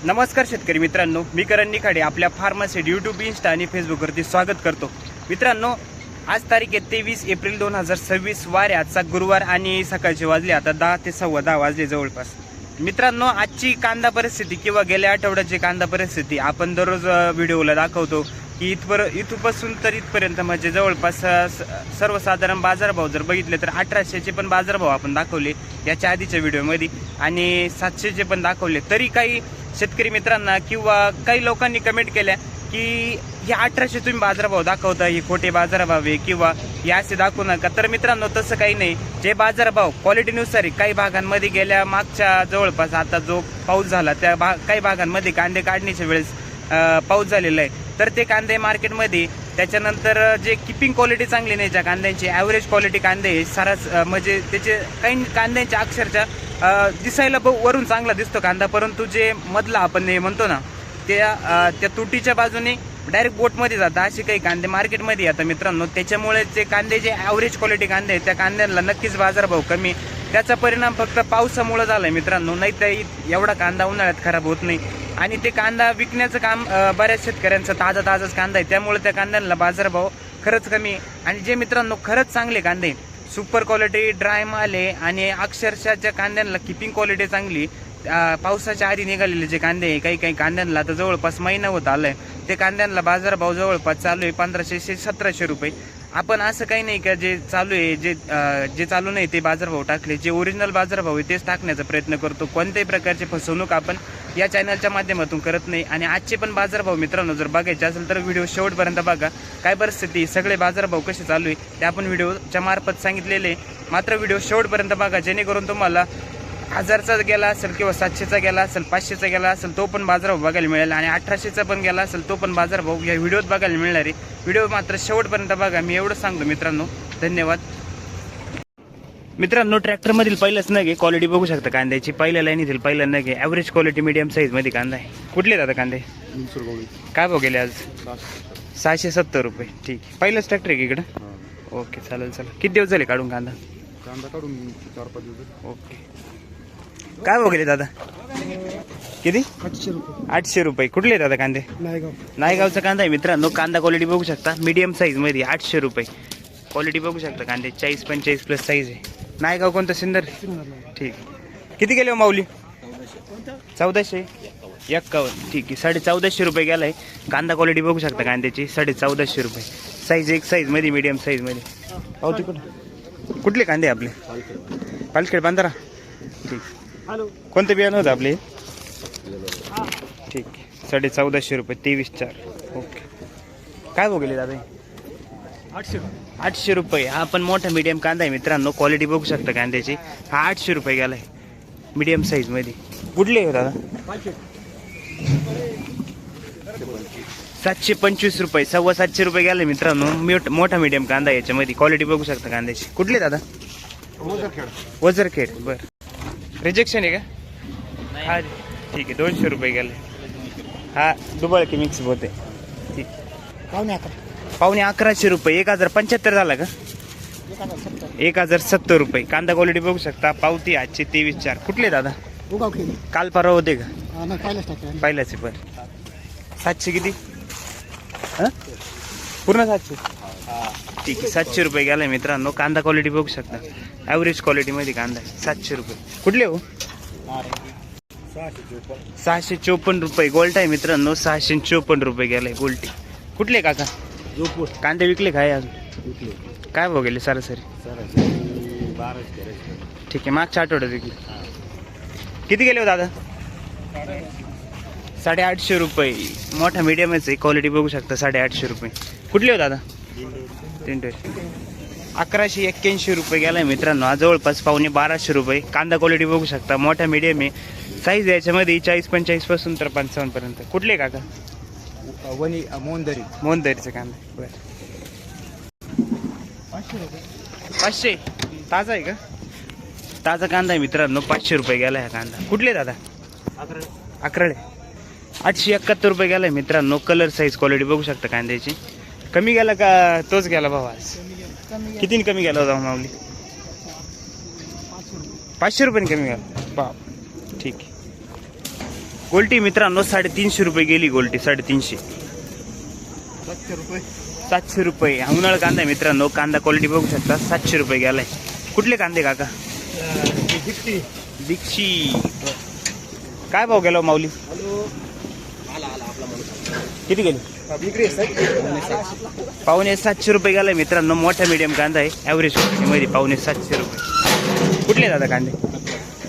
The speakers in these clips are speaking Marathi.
नमस्कार शेतकरी मित्रांनो, मी करण निखाडे आपल्या फार्मासेट यूट्यूब, इंस्टा आणि फेसबुकवरती स्वागत करतो. मित्रांनो, आज तारीख आहे 23 एप्रिल 2026, वार आहे आजचा गुरुवार आणि सकाळचे वाजले आता 10 ते 10:15 वाजले जवळपास. मित्रांनो, आजची कांदा परिस्थिती किंवा गेल्या आठवड्याची कांदा परिस्थिती आपण दररोज व्हिडिओला दाखवतो की इथपासून तर इथपर्यंत म्हणजे जवळपास सर्वसाधारण बाजारभाव जर बघितले तर 1800चे पण बाजारभाव आपण दाखवले याच्या आधीच्या व्हिडिओमध्ये आणि 700चे पण दाखवले. तरी काही शेतकरी मित्रांना किंवा काही लोकांनी कमेंट केल्या की हे 1800 तुम्ही बाजारभाव दाखवता, हे खोटे बाजारभाव आहे किंवा हे असे दाखवू नका. तर मित्रांनो, तसं काही नाही. जे बाजारभाव क्वालिटीनुसार आहे. काही भागांमध्ये गेल्या मागच्या जवळपास आता जो पाऊस झाला त्या काही भागांमध्ये कांदे काढण्याच्या वेळेस पाऊस झालेला आहे, तर ते कांदे मार्केटमध्ये त्याच्यानंतर जे किपिंग क्वालिटी चांगली नाही, ज्या कांद्यांची ॲव्हरेज क्वालिटी कांदे म्हणजे त्याचे काही कांद्यांच्या अक्षरशः दिसायला वरून चांगला दिसतो कांदा, परंतु जे मधला आपण हे म्हणतो ना त्या तुटीच्या बाजूने डायरेक्ट बोटमध्ये जातात असे काही कांदे मार्केटमध्ये येतात मित्रांनो. त्याच्यामुळे जे कांदे जे ॲव्हरेज क्वालिटी कांदे आहेत त्या कांद्यांना नक्कीच बाजारभाव कमी. त्याचा परिणाम फक्त पावसामुळे झाला आहे मित्रांनो, नाही तर एवढा कांदा उन्हाळ्यात खराब होत नाही. आणि ते कांदा विकण्याचं काम बऱ्याच शेतकऱ्यांचं ताजाच कांदा आहे, त्यामुळे त्या कांद्यांना बाजारभाव खरंच कमी आहे. आणि जे मित्रांनो खरंच चांगले कांदे, सुपर क्वालिटी ड्राय माल आहे आणि अक्षरशःच्या कांद्यांना किपिंग क्वालिटी चांगली, पावसाच्या आधी निघालेले जे कांदे आहे, काही कांद्यांना आता जवळपास महिना होत आलाय, ते कांद्यांना बाजारभाव जवळपास चालू आहे 1500-1700 रुपये. आपण असं काही नाही का जे चालू आहे जे चालू नाही ते बाजारभाव टाकले. जे ओरिजिनल बाजारभाव आहे तेच टाकण्याचा प्रयत्न करतो. कोणत्याही प्रकारची फसवणूक आपण या चॅनलच्या माध्यमातून करत नाही. आणि आजचे पण बाजारभाव मित्रांनो जर बघायचे असेल तर व्हिडिओ शेवटपर्यंत बघा. काय परिस्थिती, सगळे बाजारभाव कसे चालू आहे ते आपण व्हिडिओच्या मार्फत सांगितलेले. मात्र व्हिडिओ शेवटपर्यंत बघा, जेणेकरून तुम्हाला 1000चा गेला असेल किंवा 700चा गेला असेल, 500चा गेला असेल तो पण बाजारभाव बघायला मिळेल आणि 1800चा पण गेला असेल तो पण बाजारभाव या व्हिडिओत बघायला मिळणार आहे. व्हिडिओ मात्र शेवटपर्यंत बघा, मी एवढंच सांगतो मित्रांनो. धन्यवाद. मित्रांनो, ट्रॅक्टरमधील पहिलंच नग आहे, क्वालिटी बघू शकता कांद्याची. पहिल्या लाईनीतील पहिलं नग आहे, ॲव्हरेज क्वालिटी मीडियम साईजमध्ये कांदा आहे. कुठले दादा कांदे? काय भाव गेले आज? 670 रुपये. ठीक आहे. पहिलंच ट्रॅक्टर आहे की इकडं? ओके, चालेल. किती दिवस झाले काढून कांदा काढून 4-5 दिवस. ओके. काय भाव गेले दादा? किती? 800 रुपये. 800 रुपये. कुठले दादा कांदे? नायगावचा कांदा आहे मित्रांनो. कांदा क्वालिटी बघू शकता, मीडियम साईजमध्ये 800 रुपये क्वालिटी बघू शकता. कांदे 40-45 प्लस साईज आहे. नायगाव कोणतं? सिन्नर. ठीक आहे. किती गेले हो माऊली? 1451. ठीक आहे. 1450 रुपये गेला आहे. कांदा क्वालिटी बघू शकता कांद्याची 1450 रुपये. साईज एक साईजमध्ये मीडियम साईजमध्ये. पावती कुठले कांदे आपले? पालखेड 15. ठीक. कोणतं बियाणं होतं आपले? ठीक आहे. 1450 रुपये. 23/4. ओके. काय भाव गेले दादा? 800 रुपये. हा पण मोठा मीडियम कांदा आहे मित्रांनो. क्वालिटी बघू शकता कांद्याची. हा 800 रुपये गेला आहे मीडियम साईजमध्ये. कुठले आहे दादा? 725 रुपये. 725 रुपये गेले मित्रांनो. मोठा मीडियम कांदा आहे याच्यामध्ये. क्वालिटी बघू शकता कांद्याची. कुठले दादा? वजरखेड. बरं. रिजेक्शन आहे का? हा ठीक आहे. 200 रुपये गेले. हा दुबळ की मिक्स होते. ठीक. 1150 रुपये. 1075 झाला का? 1070 रुपये. कांदा क्वालिटी बघू शकता. पावती आजची 23/4. कुठले दादा? काल परवा होते का? पहिल्याचे. बरं. 700 किती? पूर्ण 700. ठीक आहे. 700 रुपये गेलाय मित्रांनो. कांदा क्वालिटी बघू शकता, ॲव्हरेज क्वालिटीमध्ये कांदा आहे. 700 रुपये. कुठले हो? 654 रुपये. गोल्ट आहे मित्रांनो. 654 रुपये गेलाय गोल्टी. कुठले काका? कांदे विकले काय अजून? काय भाव गेले सरासरी? ठीक आहे. मागच्या आठवड्यात विकले. किती गेले हो दादा? 850 रुपये. मोठा मीडियमच आहे. क्वालिटी बघू शकता. 850 रुपये. कुठले हो दादा? 1181 रुपये गेलाय मित्रांनो. आज जवळपास 1250 रुपये. कांदा क्वालिटी बघू शकता. मोठा मीडियम आहे. साईज याच्यामध्ये 40-45 पासून तर 55 पर्यंत. कुठले काका? मोहनदरीचा कांदा. बरं. 500. ताजा आहे का? ताजा कांदा आहे मित्रांनो. 500 रुपये गेला हा कांदा. कुठले दादा? अकराळे. 871 रुपये गेलाय मित्रांनो. कलर साईज क्वालिटी बघू शकता कांद्याची. कमी गेला का तोच गेला भाव आज? कितीने कमी गेला होता माऊली? 500 रुपये कमी गेला. बाप. ठीक आहे. गोल्टी मित्रांनो 350 रुपये गेली गोल्टी 350. 700 रुपये. 700 रुपये हा उन्हाळा कांदा आहे मित्रांनो. कांदा क्वालिटी बघू शकता 700 रुपये गेलाय. कुठले कांदे काका? दीक्षी. काय भाव गेला हो माऊली? किती गेली? पावणे 700 रुपये गेलाय मित्रांनो. मोठा मीडियम कांदा आहे. ॲव्हरेज मध्ये पावणे 700 रुपये. कुठले दादा कांदे?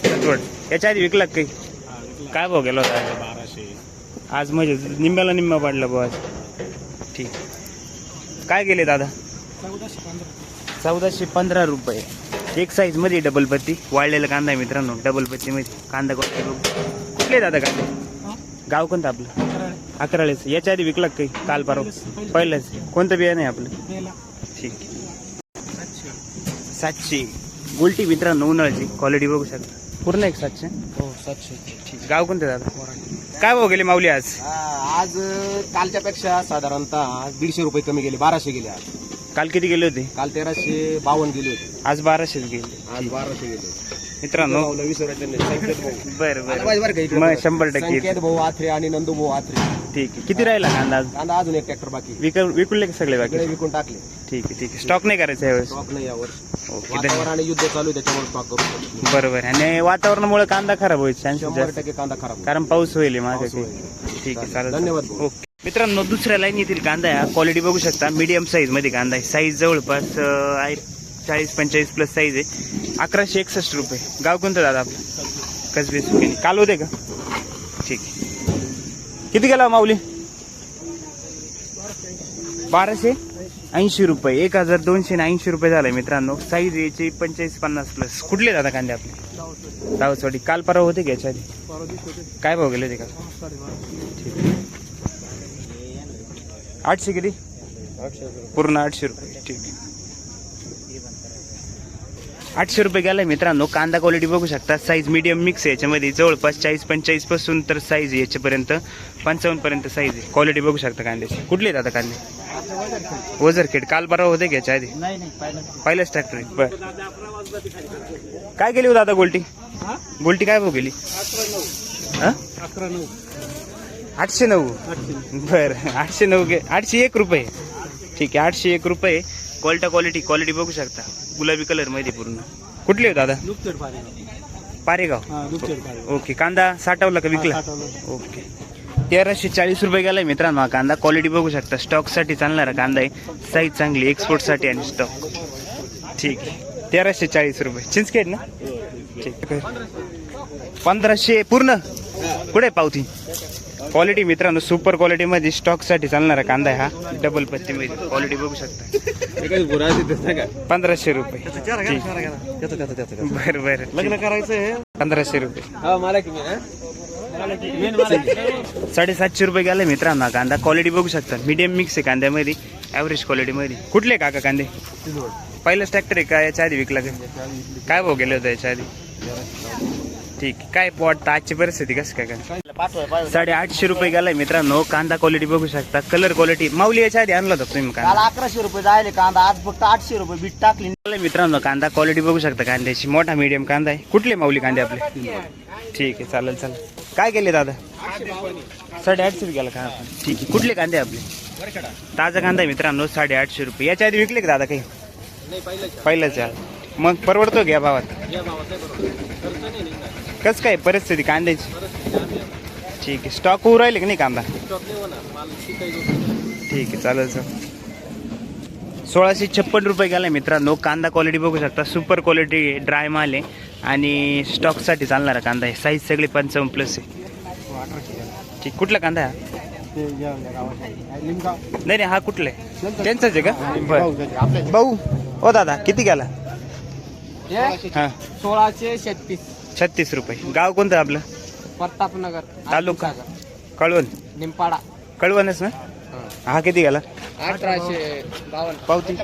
रतवड. याच्या आधी विकला काही? काय भाव गेला होता? 1200. आज म्हणजे निम्म्याला निम्मा पाडला भाऊ आज. ठीक. काय गेले दादा? 1415 रुपये. एक साईज मध्ये डबल पत्ती वाळलेला कांदा आहे मित्रांनो. डबल पत्ती मध्ये कांदा कुठले दादा कांदे? गाव कोणतं आपलं? अकराळेच. याच्या आधी विकला काही? काल परवा पहिलंच. कोणतं बियाणं आहे आपलं? ठीक. 700 गोल्टी मित्रांनो उन्हाळ्याची क्वालिटी बघू शकता. पूर्ण एक 700. हो 700. ठीक. गाव कोणतं दादा? काय भाव गेले माऊली आज? आज कालच्या पेक्षा साधारणतः 150 रुपये कमी गेले. 1200 गेले आज. काल किती गेले होते? काल 1352 गेले होते. आज 1200 गेले आज 1200 गेले. मित्रांनो. बरं बरं मग 100% संकेत भाऊ आथरे आणि नंदू भाऊ आथरे. ठीक आहे. किती राहिला कांदा आज? कांदा अजून एक ट्रॅक्टर बाकी. विकले का सगळे बाकी? सगळे विकून टाकले. ठीक आहे ठीक आहे. स्टॉक नाही करायचा यावेळेस? स्टॉक नाही यावर. ओके. वातावरण आणि युद्ध चालू आहे त्याच्यामुळे स्टॉक करू. बरोबर. आणि वातावरणामुळे कांदा खराब व्हायचे चान्सेस जास्त 100% कांदा खराब. कारण पाऊस होईल माझ्या. पाऊस होईल. ठीक आहे चालेल. धन्यवाद भाऊ. ओके मित्रांनो. दुसऱ्या लाईन येथील कांदा आहे. क्वालिटी बघू शकता. मीडियम साईज मध्ये कांदा आहे. साईज जवळपास आहे 40-45 प्लस साईज आहे. 1161 रुपये. गाव कोणतं दादा आपलं? कसबे सुकेनी. काल होते का? ठीक आहे. किती गेला माऊली? 1280 रुपये. 1280 रुपये झाले मित्रांनो. साईज याची 45-50 प्लस. कुठले दादा कांदे आपले? रावचवाडी. काल परवा होते का याच्या आधी? काय भाव गेले होते का? ठीक आहे. 800 किती? पूर्ण 800 रुपये. ठीक आहे. 800 रुपये गेलाय मित्रांनो. कांदा क्वालिटी बघू शकता. साईज मीडियम मिक्स आहे याच्यामध्ये. जवळपास 40-45 पासून तर साईज आहे याच्यापर्यंत 55 पर्यंत साईज आहे. क्वालिटी बघू शकता कांद्याची. कुठले दादा कांदे? वजरखेड. काल परवा होते का याच्या आधी? पहिलंच ट्रॅक्टर आहे. बरं. काय गेली हो दादा गोल्टी? गोल्टी काय भाव गेली? 809. बरं 809 801 रुपये. ठीक आहे. 801 रुपये. क्वालिटी बघू शकता. गुलाबी कलर मध्ये पूर्ण. कुठले हो दादा? पारेगाव. ओके. कांदा साठवला का विकला? ओके. 1340 रुपये गेलाय मित्रांनो हा कांदा. क्वालिटी बघू शकता. स्टॉक साठी चालणारा कांदा आहे. साईज चांगली. एक्सपोर्ट साठी आणि स्टॉक. ठीक आहे. 1340 रुपये. चिंचखेड ना? ठीक आहे. 1500 पूर्ण. कुठे पावती? क्वालिटी मित्रांनो सुपर क्वालिटी मध्ये स्टॉक साठी चालणारा कांदा आहे हा. डबल पत्ती मध्ये क्वालिटी बघू शकता. 1500 रुपये. बरं बरं. लग्न करायचंय. 1500 रुपये. 750 रुपये गेला मित्रांनो हा कांदा. क्वालिटी बघू शकता. मीडियम मिक्स आहे कांद्यामध्ये. ॲव्हरेज क्वालिटी मध्ये. कुठले काका कांदे? पहिलंच ट्रॅक्टर आहे का? याच्या आधी विकला का? काय भाव गेले होते याच्या आधी? ठीक. काय पॉट आजची परिस्थिती कसं काय? 850 रुपये गेलाय मित्रांनो. कांदा क्वालिटी बघू शकता. Colour quality. माऊली याच्या आधी आणला होता तुम्ही कांदा? 1100 रुपये जायले कांदा. आज फक्त 800 रुपये बीट टाकली. मित्रांनो कांदा क्वालिटी बघू शकता कांद्याची. मोठा मीडियम कांदा आहे. कुठले माऊली कांदे आपले? ठीक आहे चालेल चालेल. काय केले दादा? 850 गेला का? ठीक आहे. कुठले कांदे आपले? ताजा कांदा आहे मित्रांनो. 850 रुपये. याच्या आधी विकले का दादा काही? पहिलंच आहे. मग परवडतो घ्या भावात? कसं काय परिस्थिती कांद्याची? ठीक आहे. स्टॉक होऊ राहिले की नाही कांदा? ठीक आहे चालेल सर. 1656 रुपये गेला मित्रांनो. कांदा क्वालिटी बघू शकता. सुपर क्वालिटी ड्राय माल आहे आणि स्टॉकसाठी चालणारा कांदा आहे. साईज सगळे 55 प्लस आहे. ठीक. कुठला कांदा आहे? नाही हा कुठला आहे? त्यांचाच आहे का? बरं. भाऊ ओ दादा किती गेला? हां 1636 रुपये. गाव कोणतं आपलं? प्रतापनगर. तालुका कळवण. निंपाडा. कळवणच ना? हा किती गेला? 1852. पावती.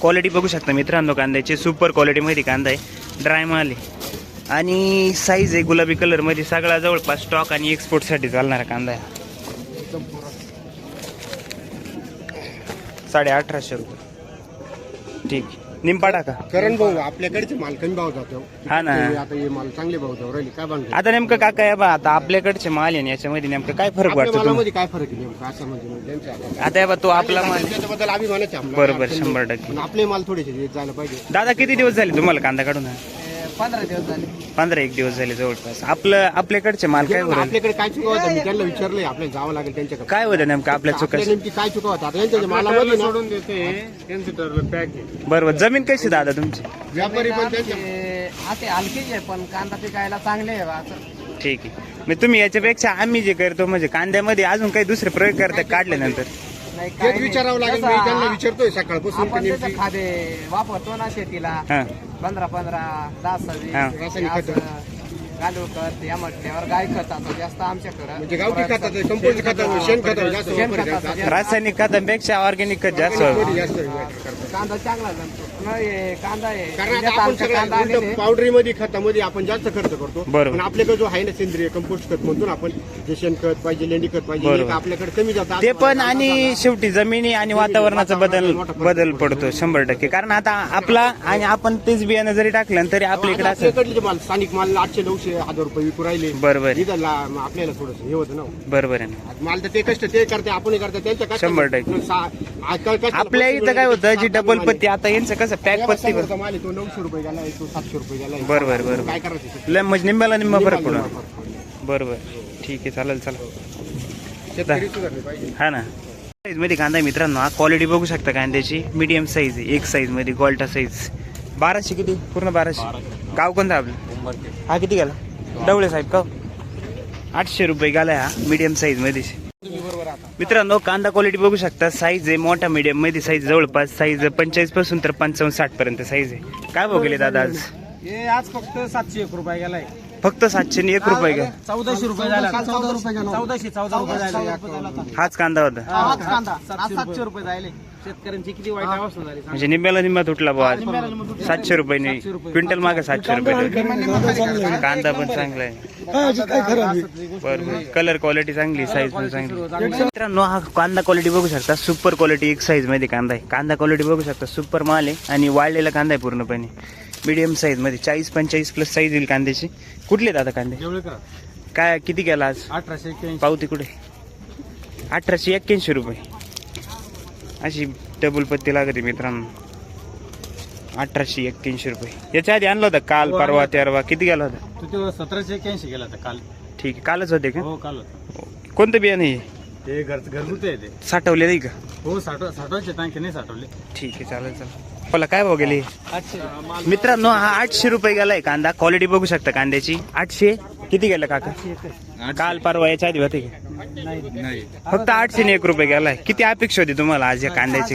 क्वालिटी बघू शकता मित्रांनो कांद्याची. सुपर क्वालिटीमध्ये कांदा आहे. ड्राय माल आहे आणि साईज आहे गुलाबी कलरमध्ये. सगळा जवळपास स्टॉक आणि एक्सपोर्टसाठी चालणारा कांदा आहे. 1850 रुपये. ठीक. निंपाडा का? करण भाऊ आपल्याकडचे माल कमी भाव जातो. हा ना. आता हे माल चांगले भाव जाऊ राहिले काय बांधतो. आता नेमकं काका या बा आता आपल्याकडचे माल आहे ना, याच्यामध्ये नेमकं काय फरक आपल्या वाटतो तुम्हाला? मालामध्ये काय फरक आहे नेमका असं म्हणजे त्यांच्या हातात. आता या बा तो आपला माल आहे. त्याच्याबद्दल अभिमानाचे आम्हाला. बरोबर, 100%. पण आपले माल थोडेसे जायला पाहिजे. दादा किती दिवस झाले तुम्हाला कांदा काढून? 15 दिवस झाले. 15-1 दिवस झाले जवळपास. आपल्याकडचे माल काय होतं? आपल्याकडे काय चुका होता मी त्यांना विचारलंय आपल्याला जावं लागेल त्यांच्याकडे. काय होतं नेमकं आपल्या आपल्या चुका? नेमकी काय चुका होता आता यांच्या मालामध्ये ना सोडून देते त्यांचं ठरलं पॅक आहे. बरोबर. जमीन कशी दादा तुमची? व्यापारी पण त्यांच्या असे हलकेच आहे पण कांदा पिकायला चांगले आहे असं. ठीक आहे. मग तुम्ही याच्यापेक्षा आम्ही जे करतो म्हणजे कांद्यामध्ये अजून काही दुसरे प्रयोग करता काढल्यानंतर? नाही, तेच काही नाही. विचारावं लागेल. मी तसं त्यांना विचारतोय सकाळपासून आपण की त्याचे नेमकी खादे वापरतो ना शेतीला. हा 15-15, 10-20 हा. रासायनिक खतं. गांडूळ खत या म्हटल्यावर गाय खताचं जास्त आमच्याकडं. म्हणजे गावठी खताचं कंपोस्ट खताचं शेण खताचं जास्त वापर शेणखताचं करायचा. जास्त. रासायनिक खतांपेक्षा ऑर्गॅनिक खत जास्त मध्ये जास्त करतात. कांदा चांगला जमतो. नाही, हे कांदा आहे कारण उद्या आता आपण आमचा कांदा आलेले. सगळं पावडरी मध्ये खतामध्ये आपण जास्त खर्च करतो. बरोबर. पण आपल्याकडे जो आहे ना सेंद्रिय कंपोस्ट खत म्हणतो ना आपण, जे शेणखत पाहिजे लेंडी खत पाहिजे बरोबर. हे आपल्याकडे कमी जातं. ते पण आणि शेवटी जमिनी आणि वातावरणाचा बदल पडतो 100%. कारण आता आपला आणि आपण तेच बियाणं जरी टाकलं तरी आपल्याकडे असं. आपल्याकडले माल स्थानिक माल 800-900 रुपये विकू राहिले. बरोबर इथं आपल्याला थोडस हे होतं ना. बरोबर आहे ना. माल तर ते कष्ट ते करते आपण करते त्यांच्या कष्ट 100%. आपल्या इथं काय होतं जी डबल पत्ती आता यांचं कसं पॅक पत्ती माल आहे तो 900 रुपये गेला तो 700 रुपये गेला. बरोबर बरोबर. काय करायचं लय म्हणजे निंब्याला निंबा फरक पडणार. बरोबर. ठीक आहे, चालेल चला. शेतकरी सुधारले पाहिजे. हा ना. साईज मध्ये कांदा आहे मित्रांनो. हा क्वालिटी बघू शकता कांद्याची. मीडियम साईज आहे. एक साईज मध्ये गोल्टा साईज. 1200 किती? पूर्ण 1200. गाव कोणतं आपलं? हा किती गेला? डवळे साहेब का? 800 रुपये गेला हा मीडियम साईज मध्ये. मित्रांनो कांदा क्वालिटी बघू शकता. साईज आहे मोठा मीडियम मध्ये. साईज जवळपास साईज 45 पासून तर 55-60 पर्यंत साईज आहे. काय भाव गेले दादा आज? हे आज फक्त 701 रुपये गेलाय. फक्त 701 रुपये का? 1400 रुपये झाला. 14 रुपये गेला. 1400 रुपये झाले. हाच कांदा होता. हाच कांदा 700 रुपये झाले. शेतकऱ्यांची किती वाईट अवस्था झाली. म्हणजे निम्म्याला निम्मा तुटला भाऊ आज. 700 रुपये क्विंटल मागे 700 रुपये. कांदा पण चांगला आहे. बरोबर. कलर क्वालिटी चांगली, साईज पण चांगली. मित्रांनो हा कांदा क्वालिटी बघू शकता. सुपर क्वालिटी एक साईज मध्ये कांदा आहे. कांदा क्वालिटी बघू शकता. सुपर माल आहे आणि वाळलेला कांदा आहे पूर्णपणे. मीडियम साईज मध्ये 40-45 प्लस साईज येईल कांद्याची. कुठले दादा कांदे? काय किती गेला आज? 1881. पावती कुठे? 1881 रुपये. अशी डबल पत्ती लागते मित्रांनो. 1881 रुपये. याच्या आधी आणलं होतं काल परवा तेरवा किती गेला होता? तो 1781 गेला होता काल. ठीक आहे. कालच होते का? हो काल होता. कोणतं बियाणं आहे? ते घरगुती आहे ते. साठवले नाही का? हो साठवायचे टांके नाही साठवले. ठीक आहे, चालेल चालेल. मला काय भाव गेले? मित्रांनो हा 800 रुपये गेलाय कांदा. क्वालिटी बघू शकता कांद्याची. 800 किती गेला काका? काल परवा याच्या आधी होते का? नाही. फक्त 801 रुपये गेलाय. किती अपेक्षा होती तुम्हाला आज या कांद्याची?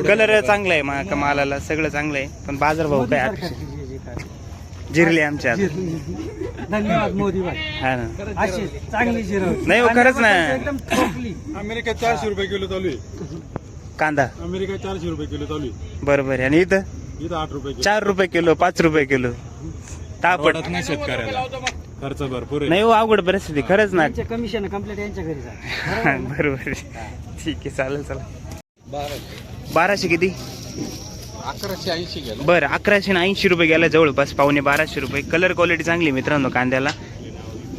कलर चांगला आहे मालाला, सगळं चांगलं आहे. पण बाजार भाव काय अपेक्षा? जिरले आमच्या धन्यवाद मोदी भाई. हा ना. अशी चांगली जिरव. नाही हो, खरंच ना. एकदम ठोकली. अमेरिका 400 रुपये किलो चालू आहे. कांदा अमेरिका 400 रुपये किलो चालू आहे. बरोबर आहे. आणि इथं इथं 8 रुपये किलो. 4 रुपये किलो, 5 रुपये किलो. तापट परवडत नाही शेतकऱ्याला. खर्च भरपूर आहे. नाही हो, अवघड परिस्थिती खरंच ना. त्यांचे कमिशन कंप्लीट यांच्या घरी जा. बरोबर आहे. ठीक आहे, चालेल चला. 1200 किती? 1180 गेला. बरं 1180 रुपये गेला जवळपास. 1250 रुपये. कलर क्वालिटी चांगली आहे मित्रांनो कांद्याला.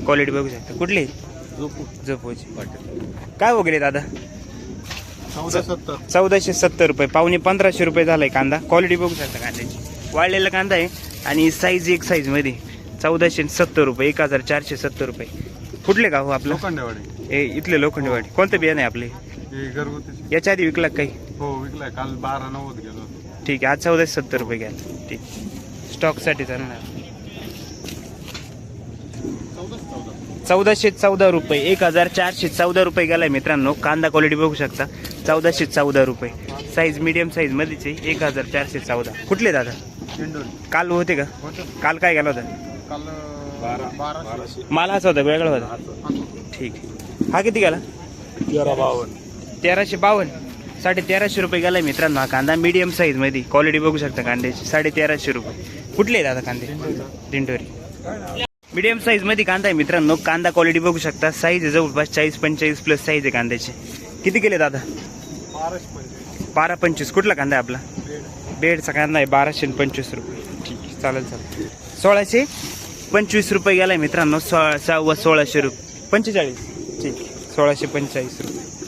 क्वालिटी बघू शकता. कुठली? झोपूची. काय वगैरे दादा? 1470 रुपये. 1500 रुपये झालाय कांदा. क्वालिटी बघू शकता कांद्याची. वाळलेला कांदा आहे आणि साईज एक साईज मध्ये. 1470 रुपये. 1470 रुपये. कुठले गाव आपलं? लोखंडेवाडी. इथले लोखंडवाडी. कोणतं बियाणं आहे आपले? हे घरगुती. याच्या आधी विकला काही? हो विकलाय. काल 12.90 गेलो. ठीक आहे. आज 1470 रुपये घ्या. ठीक. स्टॉकसाठी चालणार. 1414 रुपये. 1414 रुपये गेलाय मित्रांनो. कांदा क्वालिटी बघू शकता. 1414 रुपये. साईज मीडियम साईज मध्येच आहे. 1414. कुठले दादा? काल होते का? काल काय गेला होता? काल 1200. मला असा होता वेगळा होता. ठीक आहे. हा किती गेला? 1352. 1352. 1350 रुपये गेलाय मित्रांनो हा कांदा. मीडियम साईज मध्ये. क्वालिटी बघू शकता कांद्याची. 1350 रुपये. कुठले आहे दादा कांदे? दिंडोरी. मीडियम साईज मध्ये कांदा आहे मित्रांनो. कांदा क्वालिटी बघू शकता. साईज आहे जवळपास 40-45 प्लस साईज आहे कांद्याची. किती केले दादा? 1225. कुठला कांदा आहे आपला? बेडचा कांदा आहे 1225 रुपये. ठीक आहे, चालेल चालेल. 1625 रुपये गेलाय मित्रांनो. 1600 रुपये 45. ठीक आहे, 1645 रुपये.